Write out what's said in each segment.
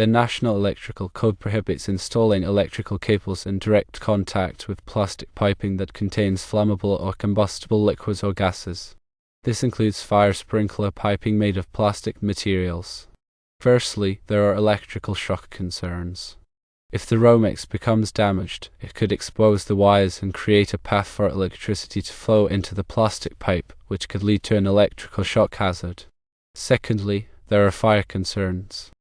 The National Electrical Code prohibits installing electrical cables in direct contact with plastic piping that contains flammable or combustible liquids or gases. This includes fire sprinkler piping made of plastic materials. Firstly, there are electrical shock concerns. If the Romex becomes damaged, it could expose the wires and create a path for electricity to flow into the plastic pipe, which could lead to an electrical shock hazard. Secondly, there are fire concerns.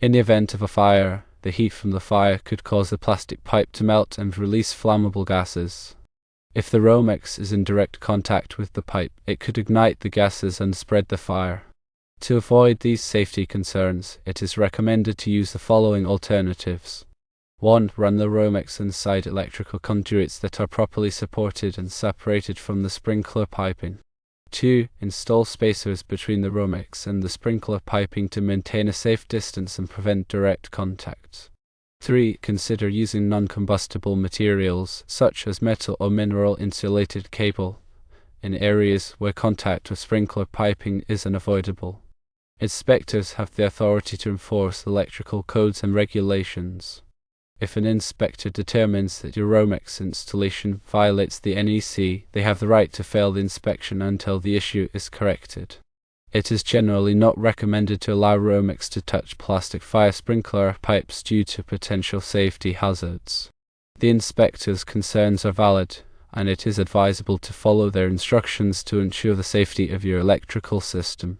In the event of a fire, the heat from the fire could cause the plastic pipe to melt and release flammable gases. If the Romex is in direct contact with the pipe, it could ignite the gases and spread the fire. To avoid these safety concerns, it is recommended to use the following alternatives. 1. Run the Romex inside electrical conduits that are properly supported and separated from the sprinkler piping. 2. Install spacers between the Romex and the sprinkler piping to maintain a safe distance and prevent direct contact. 3. Consider using non-combustible materials, such as metal or mineral insulated cable, in areas where contact with sprinkler piping is unavoidable. Inspectors have the authority to enforce electrical codes and regulations. If an inspector determines that your Romex installation violates the NEC, they have the right to fail the inspection until the issue is corrected. It is generally not recommended to allow Romex to touch plastic fire sprinkler pipes due to potential safety hazards. The inspector's concerns are valid, and it is advisable to follow their instructions to ensure the safety of your electrical system.